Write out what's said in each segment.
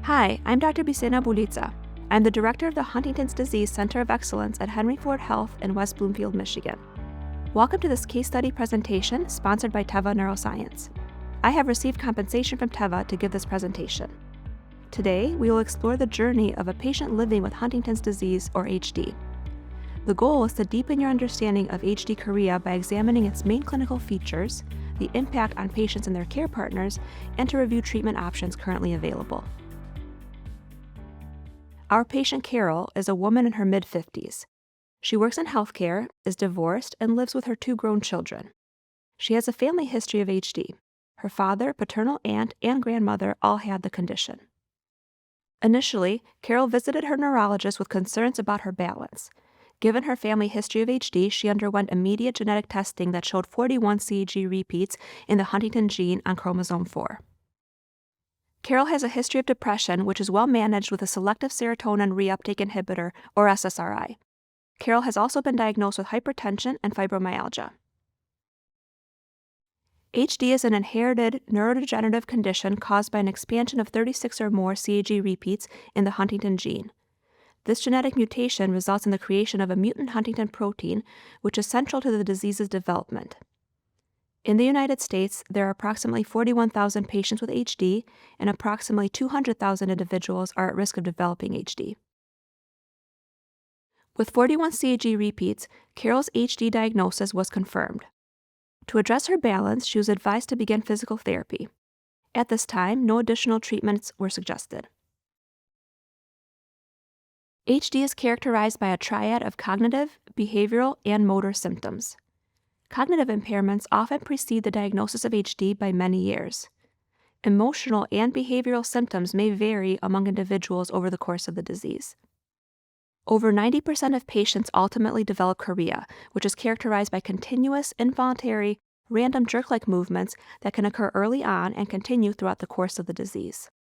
Hi, I'm Dr. Bisena Bulica. I'm the director of the Huntington's Disease Center of Excellence at Henry Ford Health in West Bloomfield, Michigan. Welcome to this case study presentation sponsored by Teva Neuroscience. I have received compensation from Teva to give this presentation. Today, we will explore the journey of a patient living with Huntington's disease, or HD. The goal is to deepen your understanding of HD chorea by examining its main clinical features, the impact on patients and their care partners, and to review treatment options currently available. Our patient Carol is a woman in her mid-50s. She works in healthcare, is divorced, and lives with her 2 grown children. She has a family history of HD. Her father, paternal aunt, and grandmother all had the condition. Initially, Carol visited her neurologist with concerns about her balance. Given her family history of HD, she underwent immediate genetic testing that showed 41 CAG repeats in the Huntington gene on chromosome 4. Carol has a history of depression, which is well managed with a selective serotonin reuptake inhibitor, or SSRI. Carol has also been diagnosed with hypertension and fibromyalgia. HD is an inherited neurodegenerative condition caused by an expansion of 36 or more CAG repeats in the Huntington gene. This genetic mutation results in the creation of a mutant Huntington protein, which is central to the disease's development. In the United States, there are approximately 41,000 patients with HD, and approximately 200,000 individuals are at risk of developing HD. With 41 CAG repeats, Carol's HD diagnosis was confirmed. To address her balance, she was advised to begin physical therapy. At this time, no additional treatments were suggested. HD is characterized by a triad of cognitive, behavioral, and motor symptoms. Cognitive impairments often precede the diagnosis of HD by many years. Emotional and behavioral symptoms may vary among individuals over the course of the disease. Over 90% of patients ultimately develop chorea, which is characterized by continuous, involuntary, random jerk-like movements that can occur early on and continue throughout the course of the disease.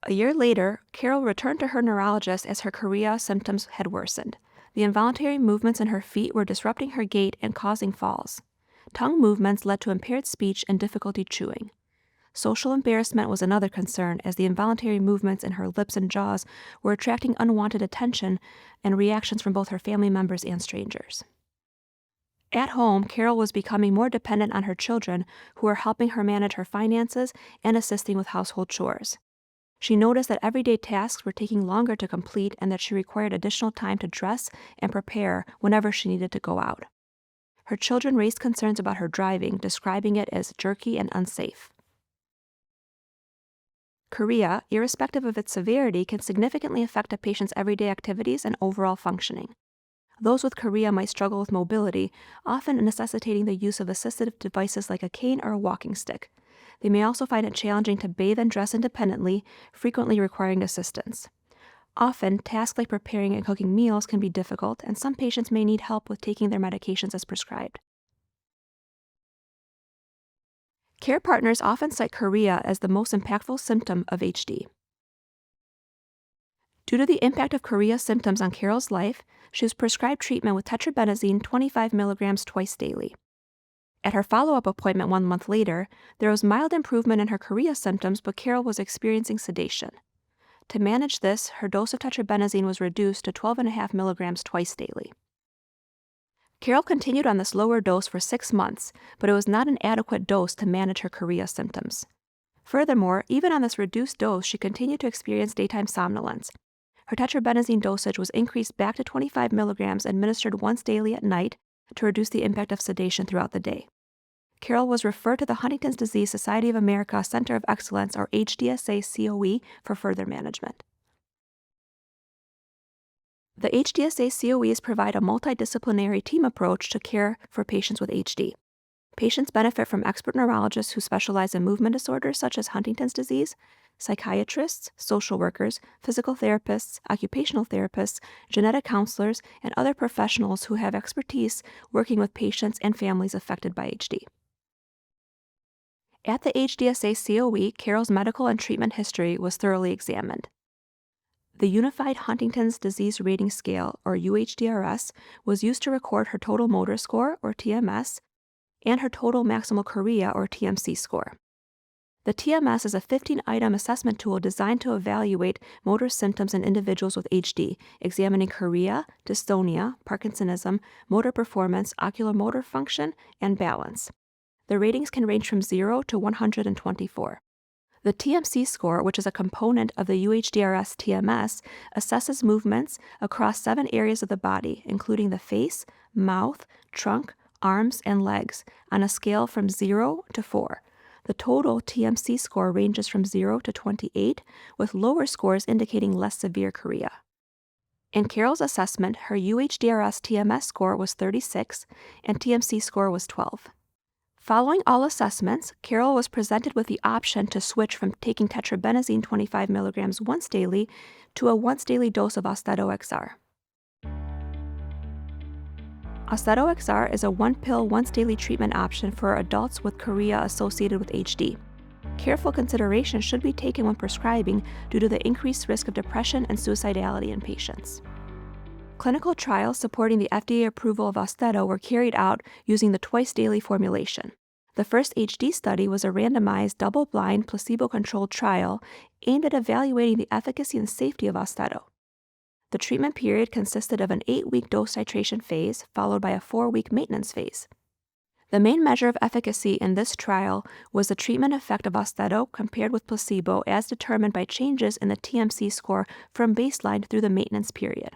A year later, Carol returned to her neurologist as her chorea symptoms had worsened. The involuntary movements in her feet were disrupting her gait and causing falls. Tongue movements led to impaired speech and difficulty chewing. Social embarrassment was another concern, as the involuntary movements in her lips and jaws were attracting unwanted attention and reactions from both her family members and strangers. At home, Carol was becoming more dependent on her children, who were helping her manage her finances and assisting with household chores. She noticed that everyday tasks were taking longer to complete and that she required additional time to dress and prepare whenever she needed to go out. Her children raised concerns about her driving, describing it as jerky and unsafe. Chorea, irrespective of its severity, can significantly affect a patient's everyday activities and overall functioning. Those with chorea might struggle with mobility, often necessitating the use of assistive devices like a cane or a walking stick. They may also find it challenging to bathe and dress independently, frequently requiring assistance. Often, tasks like preparing and cooking meals can be difficult, and some patients may need help with taking their medications as prescribed. Care partners often cite chorea as the most impactful symptom of HD. Due to the impact of chorea symptoms on Carol's life, she was prescribed treatment with tetrabenazine 25 milligrams twice daily. At her follow-up appointment 1 month later, there was mild improvement in her chorea symptoms, but Carol was experiencing sedation. To manage this, her dose of tetrabenazine was reduced to 12.5 milligrams twice daily. Carol continued on this lower dose for 6 months, but it was not an adequate dose to manage her chorea symptoms. Furthermore, even on this reduced dose, she continued to experience daytime somnolence. Her tetrabenazine dosage was increased back to 25 milligrams administered once daily at night to reduce the impact of sedation throughout the day. Carol was referred to the Huntington's Disease Society of America Center of Excellence, or HDSA COE, for further management. The HDSA COEs provide a multidisciplinary team approach to care for patients with HD. Patients benefit from expert neurologists who specialize in movement disorders such as Huntington's disease, psychiatrists, social workers, physical therapists, occupational therapists, genetic counselors, and other professionals who have expertise working with patients and families affected by HD. At the HDSA COE, Carol's medical and treatment history was thoroughly examined. The Unified Huntington's Disease Rating Scale, or UHDRS, was used to record her total motor score, or TMS, and her total maximal chorea, or TMC score. The TMS is a 15-item assessment tool designed to evaluate motor symptoms in individuals with HD, examining chorea, dystonia, Parkinsonism, motor performance, oculomotor function, and balance. The ratings can range from 0 to 124. The TMC score, which is a component of the UHDRS TMS, assesses movements across 7 areas of the body, including the face, mouth, trunk, arms, and legs, on a scale from 0 to 4. The total TMC score ranges from 0 to 28, with lower scores indicating less severe chorea. In Carol's assessment, her UHDRS TMS score was 36 and TMC score was 12. Following all assessments, Carol was presented with the option to switch from taking tetrabenazine 25 mg once daily to a once-daily dose of AUSTEDO XR. AUSTEDO XR is a one-pill, once-daily treatment option for adults with chorea associated with HD. Careful consideration should be taken when prescribing due to the increased risk of depression and suicidality in patients. Clinical trials supporting the FDA approval of AUSTEDO were carried out using the twice-daily formulation. The first HD study was a randomized, double-blind, placebo-controlled trial aimed at evaluating the efficacy and safety of AUSTEDO. The treatment period consisted of an 8-week dose titration phase followed by a 4-week maintenance phase. The main measure of efficacy in this trial was the treatment effect of AUSTEDO compared with placebo as determined by changes in the TMC score from baseline through the maintenance period.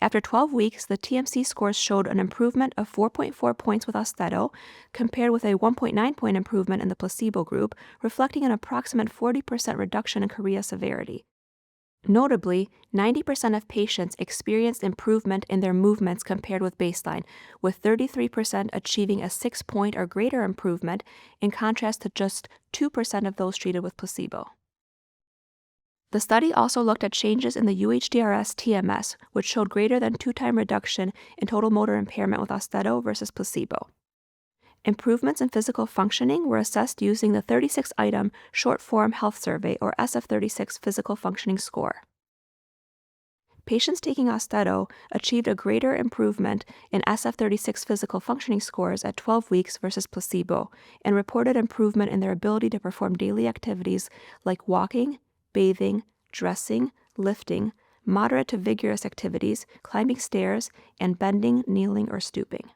After 12 weeks, the TMC scores showed an improvement of 4.4 points with AUSTEDO compared with a 1.9-point improvement in the placebo group, reflecting an approximate 40% reduction in chorea severity. Notably, 90% of patients experienced improvement in their movements compared with baseline, with 33% achieving a 6-point or greater improvement, in contrast to just 2% of those treated with placebo. The study also looked at changes in the UHDRS TMS, which showed greater than 2-time reduction in total motor impairment with AUSTEDO versus placebo. Improvements in physical functioning were assessed using the 36-item short-form health survey, or SF-36 physical functioning score. Patients taking AUSTEDO achieved a greater improvement in SF-36 physical functioning scores at 12 weeks versus placebo, and reported improvement in their ability to perform daily activities like walking, bathing, dressing, lifting, moderate to vigorous activities, climbing stairs, and bending, kneeling, or stooping.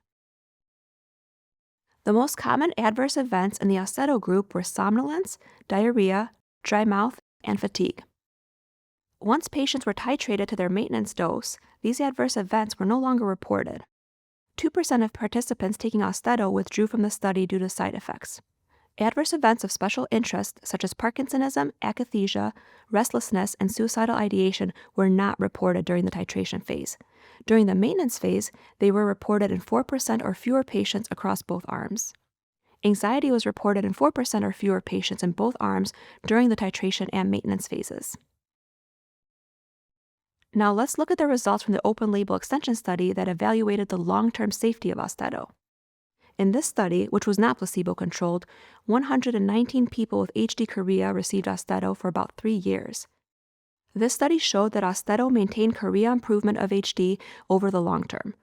The most common adverse events in the AUSTEDO group were somnolence, diarrhea, dry mouth, and fatigue. Once patients were titrated to their maintenance dose, these adverse events were no longer reported. 2% of participants taking AUSTEDO withdrew from the study due to side effects. Adverse events of special interest, such as Parkinsonism, akathisia, restlessness, and suicidal ideation, were not reported during the titration phase. During the maintenance phase, they were reported in 4% or fewer patients across both arms. Anxiety was reported in 4% or fewer patients in both arms during the titration and maintenance phases. Now let's look at the results from the open-label extension study that evaluated the long-term safety of AUSTEDO. In this study, which was not placebo-controlled, 119 people with HD chorea received AUSTEDO for about 3 years. This study showed that AUSTEDO maintained chorea improvement of HD over the long term.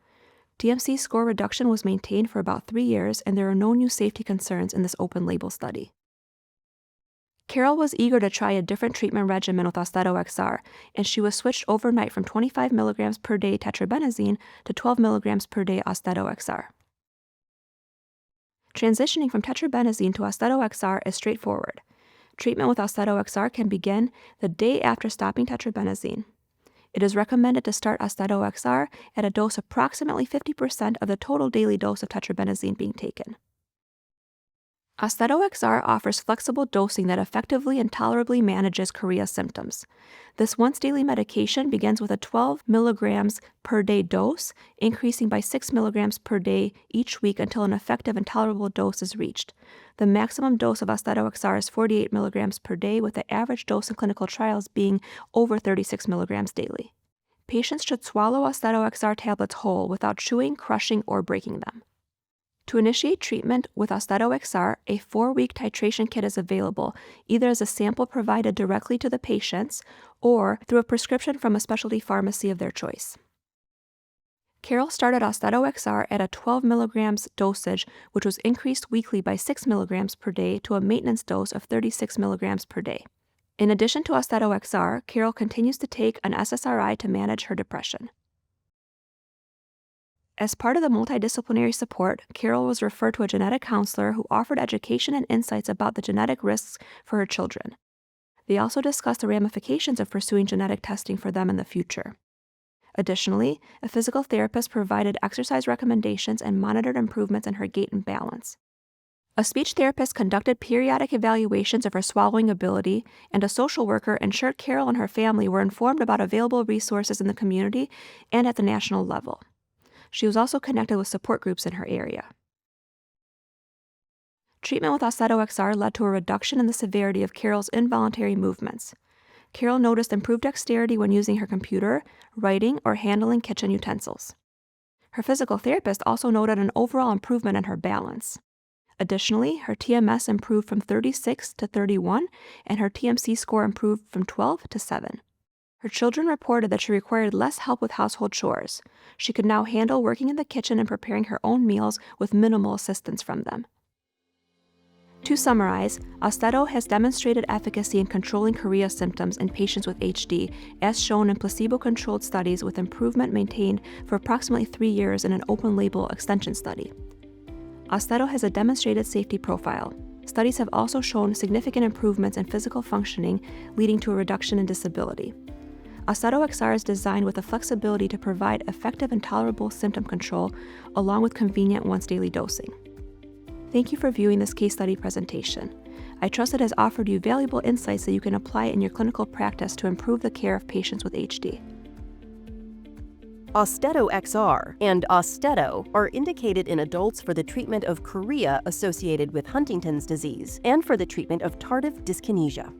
TMC score reduction was maintained for about 3 years, and there are no new safety concerns in this open-label study. Carol was eager to try a different treatment regimen with AUSTEDO XR, and she was switched overnight from 25 mg per day tetrabenazine to 12 mg per day AUSTEDO XR. Transitioning from tetrabenazine to AUSTEDO XR is straightforward. Treatment with AUSTEDO XR can begin the day after stopping tetrabenazine. It is recommended to start AUSTEDO XR at a dose approximately 50% of the total daily dose of tetrabenazine being taken. AUSTEDO XR offers flexible dosing that effectively and tolerably manages chorea symptoms. This once-daily medication begins with a 12 mg per day dose, increasing by 6 mg per day each week until an effective and tolerable dose is reached. The maximum dose of AUSTEDO XR is 48 mg per day, with the average dose in clinical trials being over 36 mg daily. Patients should swallow AUSTEDO XR tablets whole without chewing, crushing, or breaking them. To initiate treatment with AUSTEDO XR, a 4-week titration kit is available, either as a sample provided directly to the patients or through a prescription from a specialty pharmacy of their choice. Carol started AUSTEDO XR at a 12 milligrams dosage, which was increased weekly by 6 milligrams per day to a maintenance dose of 36 milligrams per day. In addition to AUSTEDO XR, Carol continues to take an SSRI to manage her depression. As part of the multidisciplinary support, Carol was referred to a genetic counselor who offered education and insights about the genetic risks for her children. They also discussed the ramifications of pursuing genetic testing for them in the future. Additionally, a physical therapist provided exercise recommendations and monitored improvements in her gait and balance. A speech therapist conducted periodic evaluations of her swallowing ability, and a social worker ensured Carol and her family were informed about available resources in the community and at the national level. She was also connected with support groups in her area. Treatment with AUSTEDO XR led to a reduction in the severity of Carol's involuntary movements. Carol noticed improved dexterity when using her computer, writing, or handling kitchen utensils. Her physical therapist also noted an overall improvement in her balance. Additionally, her TMS improved from 36 to 31, and her TMC score improved from 12 to 7. Her children reported that she required less help with household chores. She could now handle working in the kitchen and preparing her own meals with minimal assistance from them. To summarize, AUSTEDO has demonstrated efficacy in controlling chorea symptoms in patients with HD, as shown in placebo-controlled studies with improvement maintained for approximately 3 years in an open-label extension study. AUSTEDO has a demonstrated safety profile. Studies have also shown significant improvements in physical functioning, leading to a reduction in disability. AUSTEDO XR is designed with the flexibility to provide effective and tolerable symptom control, along with convenient once-daily dosing. Thank you for viewing this case study presentation. I trust it has offered you valuable insights that you can apply in your clinical practice to improve the care of patients with HD. AUSTEDO XR and AUSTEDO are indicated in adults for the treatment of chorea associated with Huntington's disease and for the treatment of tardive dyskinesia.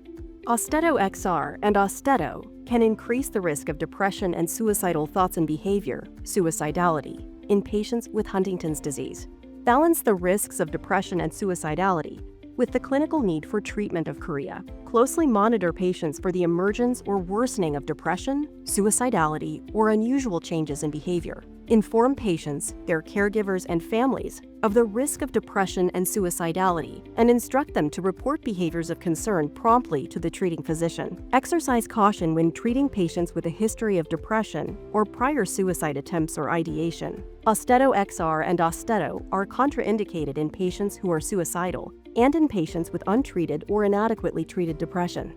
AUSTEDO XR and AUSTEDO can increase the risk of depression and suicidal thoughts and behavior, suicidality, in patients with Huntington's disease. Balance the risks of depression and suicidality with the clinical need for treatment of chorea. Closely monitor patients for the emergence or worsening of depression, suicidality, or unusual changes in behavior. Inform patients, their caregivers, and families of the risk of depression and suicidality, and instruct them to report behaviors of concern promptly to the treating physician. Exercise caution when treating patients with a history of depression or prior suicide attempts or ideation. AUSTEDO XR and AUSTEDO are contraindicated in patients who are suicidal and in patients with untreated or inadequately treated depression.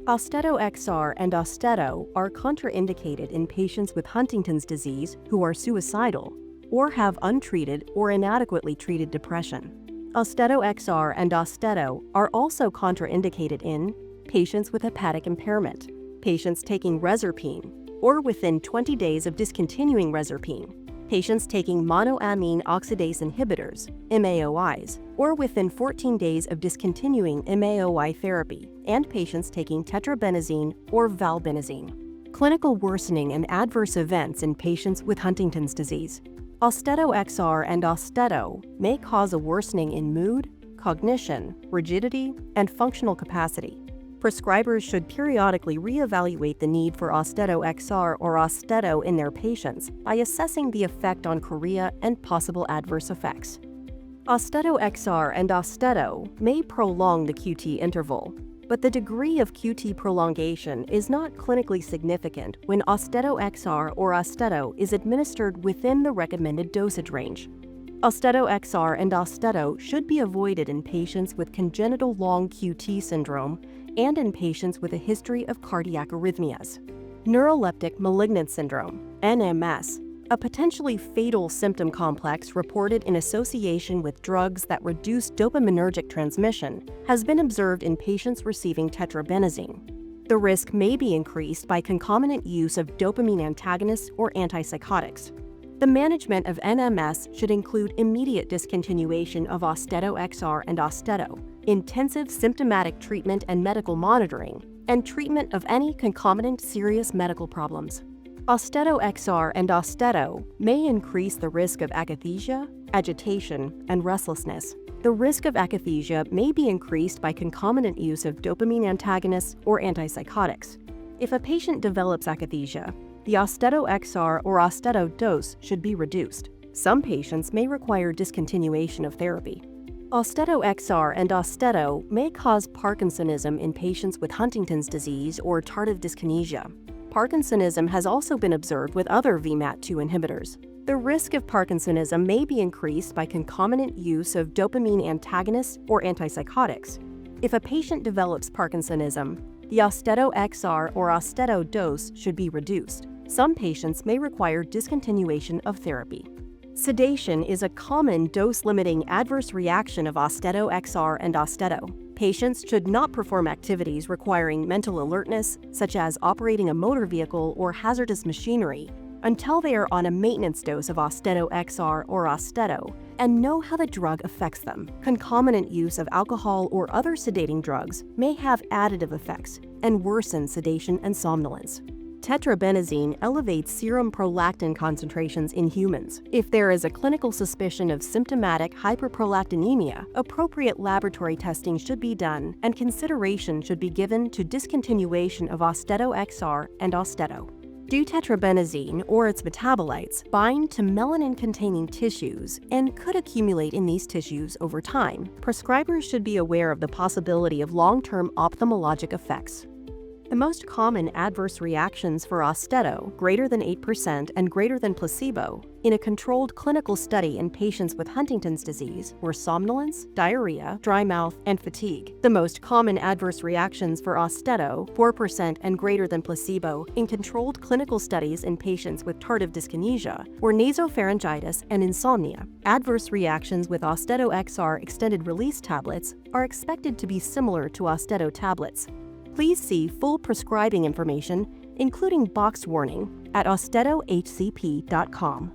AUSTEDO XR and AUSTEDO are contraindicated in patients with Huntington's disease who are suicidal or have untreated or inadequately treated depression. AUSTEDO XR and AUSTEDO are also contraindicated in patients with hepatic impairment, patients taking reserpine, or within 20 days of discontinuing reserpine, patients taking monoamine oxidase inhibitors, MAOIs, or within 14 days of discontinuing MAOI therapy, and patients taking tetrabenazine or valbenazine. Clinical worsening and adverse events in patients with Huntington's disease. AUSTEDO XR and AUSTEDO may cause a worsening in mood, cognition, rigidity, and functional capacity. Prescribers should periodically reevaluate the need for AUSTEDO XR or AUSTEDO in their patients by assessing the effect on chorea and possible adverse effects. AUSTEDO XR and AUSTEDO may prolong the QT interval, but the degree of QT prolongation is not clinically significant when AUSTEDO XR or AUSTEDO is administered within the recommended dosage range. AUSTEDO XR and AUSTEDO should be avoided in patients with congenital long QT syndrome and in patients with a history of cardiac arrhythmias. Neuroleptic malignant syndrome, NMS, a potentially fatal symptom complex reported in association with drugs that reduce dopaminergic transmission, has been observed in patients receiving tetrabenazine. The risk may be increased by concomitant use of dopamine antagonists or antipsychotics. The management of NMS should include immediate discontinuation of AUSTEDO XR and AUSTEDO, intensive symptomatic treatment and medical monitoring, and treatment of any concomitant serious medical problems. AUSTEDO XR and AUSTEDO may increase the risk of akathisia, agitation, and restlessness. The risk of akathisia may be increased by concomitant use of dopamine antagonists or antipsychotics. If a patient develops akathisia, The AUSTEDO XR or AUSTEDO dose should be reduced. Some patients may require discontinuation of therapy. AUSTEDO XR and AUSTEDO may cause Parkinsonism in patients with Huntington's disease or tardive dyskinesia. Parkinsonism has also been observed with other VMAT2 inhibitors. The risk of Parkinsonism may be increased by concomitant use of dopamine antagonists or antipsychotics. If a patient develops Parkinsonism, the AUSTEDO XR or AUSTEDO dose should be reduced. Some patients may require discontinuation of therapy. Sedation is a common dose-limiting adverse reaction of AUSTEDO XR and AUSTEDO. Patients should not perform activities requiring mental alertness, such as operating a motor vehicle or hazardous machinery, until they are on a maintenance dose of AUSTEDO XR or AUSTEDO and know how the drug affects them. Concomitant use of alcohol or other sedating drugs may have additive effects and worsen sedation and somnolence. Tetrabenazine elevates serum prolactin concentrations in humans. If there is a clinical suspicion of symptomatic hyperprolactinemia, appropriate laboratory testing should be done and consideration should be given to discontinuation of AUSTEDO XR and AUSTEDO. Deutetrabenazine or its metabolites bind to melanin-containing tissues and could accumulate in these tissues over time. Prescribers should be aware of the possibility of long-term ophthalmologic effects. The most common adverse reactions for AUSTEDO, greater than 8% and greater than placebo, in a controlled clinical study in patients with Huntington's disease were somnolence, diarrhea, dry mouth, and fatigue. The most common adverse reactions for AUSTEDO, 4% and greater than placebo, in controlled clinical studies in patients with tardive dyskinesia were nasopharyngitis and insomnia. Adverse reactions with AUSTEDO XR extended-release tablets are expected to be similar to AUSTEDO tablets. Please see full prescribing information, including box warning, at austedohcp.com.